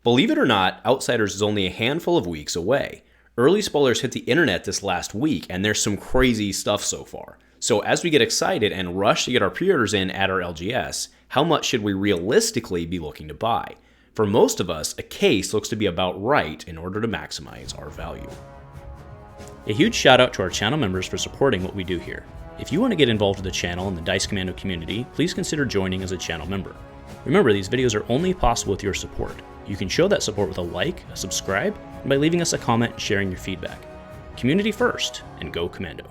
Believe it or not, Outsiders is only a handful of weeks away. Early spoilers hit the internet this last week, and there's some crazy stuff so far. So as we get excited and rush to get our pre-orders in at our LGS, how much should we realistically be looking to buy? For most of us, a case looks to be about right in order to maximize our value. A huge shout out to our channel members for supporting what we do here. If you want to get involved with the channel and the Dice Commando community, please consider joining as a channel member. Remember, these videos are only possible with your support. You can show that support with a like, a subscribe, and by leaving us a comment and sharing your feedback. Community first, and go Commando.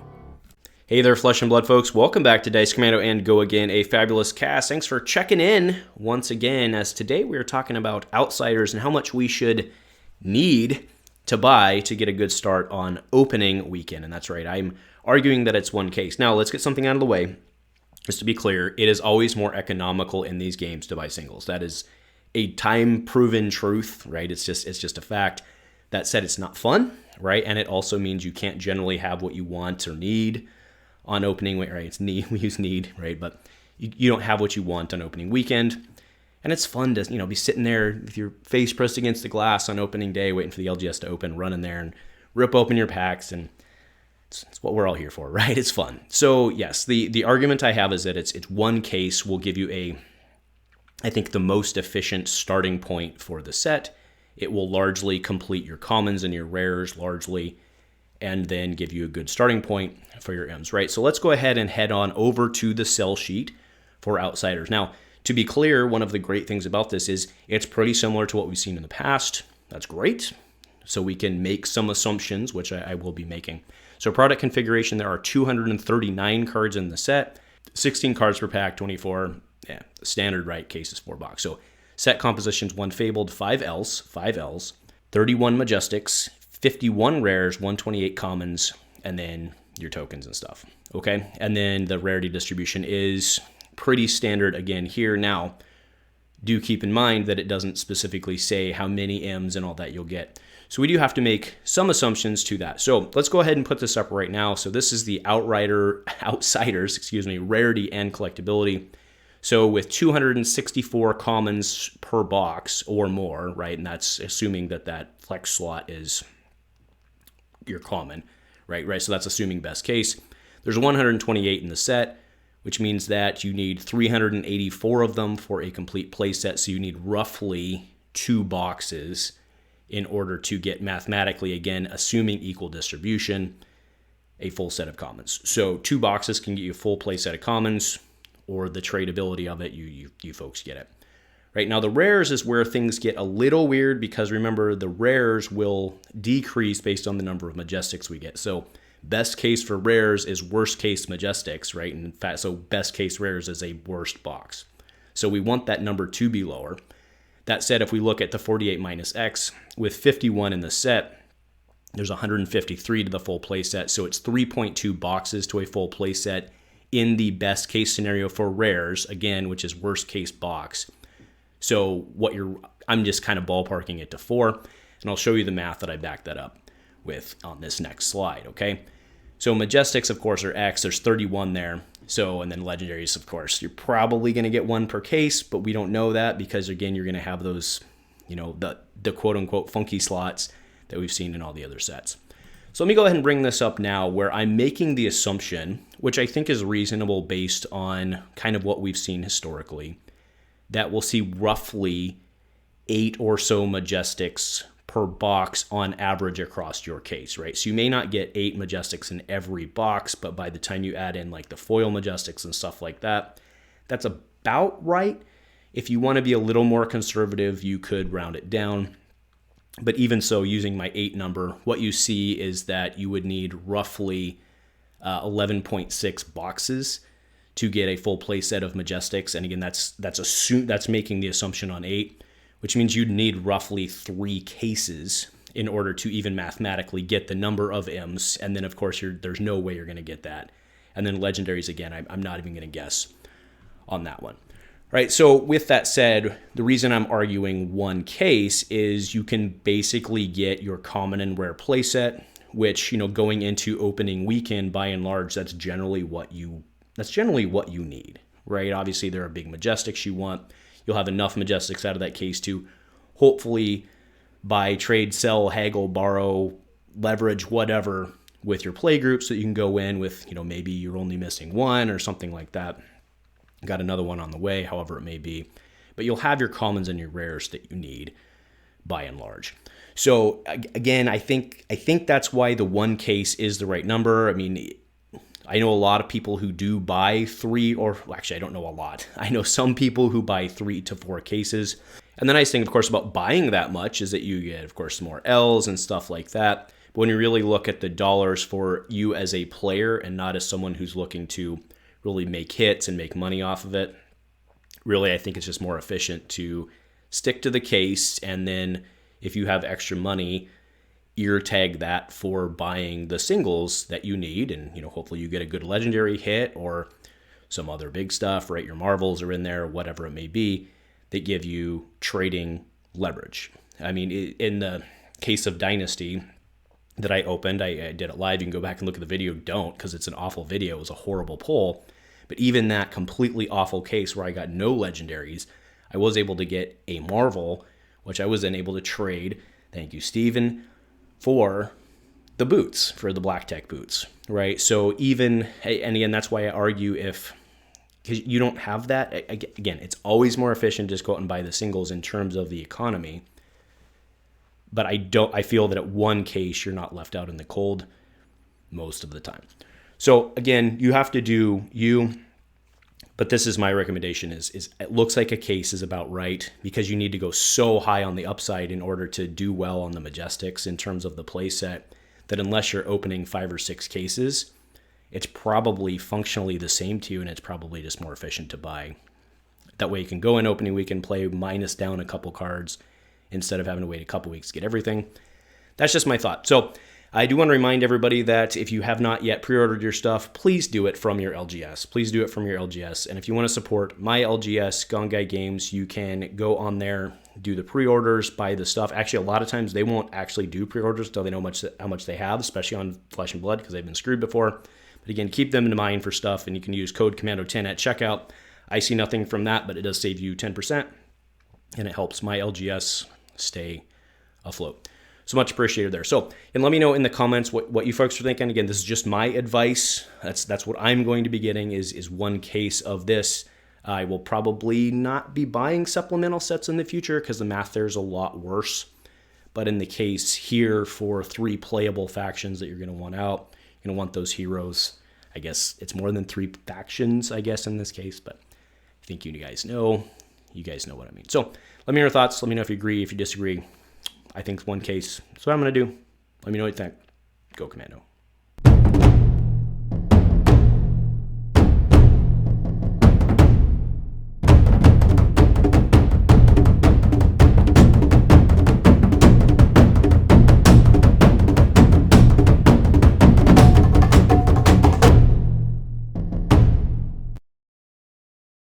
Hey there, Flesh and Blood folks. Welcome back to Dice Commando and Go Again, a fabulous cast. Thanks for checking in once again, as today we are talking about Outsiders and how much we should need to buy to get a good start on opening weekend. And that's right, I'm arguing that it's one case. Now, let's get something out of the way. Just to be clear, it is always more economical in these games to buy singles. That is a time-proven truth, right? It's just a fact. That said, it's not fun, right? And it also means you can't generally have what you want or need on opening, right? It's need, we use need, right? But you don't have what you want on opening weekend. And it's fun to, be sitting there with your face pressed against the glass on opening day, waiting for the LGS to open, run in there and rip open your packs. And it's what we're all here for, right? It's fun. So yes, the argument I have is that it's one case will give you I think the most efficient starting point for the set. It will largely complete your commons and your rares largely, and then give you a good starting point for your M's, right? So let's go ahead and head on over to the sell sheet for Outsiders. Now, to be clear, one of the great things about this is it's pretty similar to what we've seen in the past. That's great. So we can make some assumptions, which I will be making. So product configuration, there are 239 cards in the set, 16 cards per pack, 24. Yeah, standard, right? Case is 4 box. So set compositions: 1 Fabled, 5 Ls, 31 Majestics, 51 rares, 128 commons, and then your tokens and stuff. Okay, and then the rarity distribution is pretty standard again here. Now, do keep in mind that it doesn't specifically say how many M's and all that you'll get. So we do have to make some assumptions to that. So let's go ahead and put this up right now. So this is the Outsiders, rarity and collectability. So with 264 commons per box or more, right? And that's assuming that flex slot is your common, right? So that's assuming best case. There's 128 in the set, which means that you need 384 of them for a complete play set. So you need roughly 2 boxes in order to get, mathematically, again, assuming equal distribution, a full set of commons. So 2 boxes can get you a full play set of commons, or the tradability of it, you folks get it. Right now, the rares is where things get a little weird, because remember, the rares will decrease based on the number of Majestics we get. So best case for rares is worst case Majestics, right? And in fact, so best case rares is a worst box. So we want that number to be lower. That said, if we look at the 48 minus X, with 51 in the set, there's 153 to the full play set. So it's 3.2 boxes to a full play set in the best case scenario for rares, again, which is worst case box. So I'm just kind of ballparking it to 4, and I'll show you the math that I back that up with on this next slide, okay? So Majestics, of course, are X. There's 31 there. So, and then Legendaries, of course, you're probably going to get 1 per case, but we don't know that because, again, you're going to have those, the quote-unquote funky slots that we've seen in all the other sets. So let me go ahead and bring this up now, where I'm making the assumption, which I think is reasonable based on kind of what we've seen historically, that we'll see roughly 8 or so Majestics per box on average across your case, right? So you may not get 8 Majestics in every box, but by the time you add in like the foil Majestics and stuff like that, that's about right. If you want to be a little more conservative, you could round it down. But even so, using my 8 number, what you see is that you would need roughly 11.6 boxes to get a full play set of Majestics. And again, that's making the assumption on 8, which means you'd need roughly 3 cases in order to even mathematically get the number of M's. And then, of course, there's no way you're going to get that. And then Legendaries, again, I'm not even going to guess on that one. Right, so with that said, the reason I'm arguing 1 case is you can basically get your common and rare playset, which, going into opening weekend, by and large, that's generally what you need, right? Obviously, there are big Majestics you want. You'll have enough Majestics out of that case to hopefully buy, trade, sell, haggle, borrow, leverage, whatever with your play group so you can go in with, maybe you're only missing one or something like that. Got another one on the way, however it may be. But you'll have your commons and your rares that you need by and large. So again, I think that's why the 1 case is the right number. I mean, I know a lot of people who do buy 3, or actually I don't know a lot. I know some people who buy 3 to 4 cases. And the nice thing, of course, about buying that much is that you get, of course, more L's and stuff like that. But when you really look at the dollars for you as a player and not as someone who's looking to really make hits and make money off of it, really, I think it's just more efficient to stick to the case, and then if you have extra money, ear tag that for buying the singles that you need, and hopefully you get a good legendary hit or some other big stuff, right? Your marvels are in there, whatever it may be, that give you trading leverage. I mean, in the case of Dynasty that I opened, I did it live. You can go back and look at the video. Don't, because it's an awful video. It was a horrible pull. But even that completely awful case where I got no legendaries, I was able to get a Marvel, which I was then able to trade, thank you, Steven, for the boots, for the Black Tech boots, right? So even, and again, that's why I argue because you don't have that, again, it's always more efficient to just go out and buy the singles in terms of the economy. But I feel that at 1 case, you're not left out in the cold most of the time. So again, you have to do you, but this is my recommendation is it looks like a case is about right, because you need to go so high on the upside in order to do well on the Majestics in terms of the play set, that unless you're opening 5 or 6 cases, it's probably functionally the same to you, and it's probably just more efficient to buy. That way you can go in opening weekend, play minus down a couple cards, instead of having to wait a couple weeks to get everything. That's just my thought. So I do want to remind everybody that if you have not yet pre-ordered your stuff, please do it from your LGS. Please do it from your LGS. And if you want to support my LGS, Gone Guy Games, you can go on there, do the pre-orders, buy the stuff. Actually, a lot of times they won't actually do pre-orders until they know how much they have, especially on Flesh and Blood, because they've been screwed before. But again, keep them in mind for stuff, and you can use code Commando10 at checkout. I see nothing from that, but it does save you 10%, and it helps my LGS stay afloat. So much appreciated there. So, and let me know in the comments what you folks are thinking. Again, this is just my advice. That's what I'm going to be getting is 1 case of this. I will probably not be buying supplemental sets in the future because the math there is a lot worse. But in the case here for 3 playable factions that you're going to want out, you're going to want those heroes. I guess it's more than 3 factions, I guess, in this case, but I think you guys know what I mean. So let me know your thoughts. Let me know if you agree, if you disagree. I think 1 case. That's what I'm going to do. Let me know what you think. Go Commando.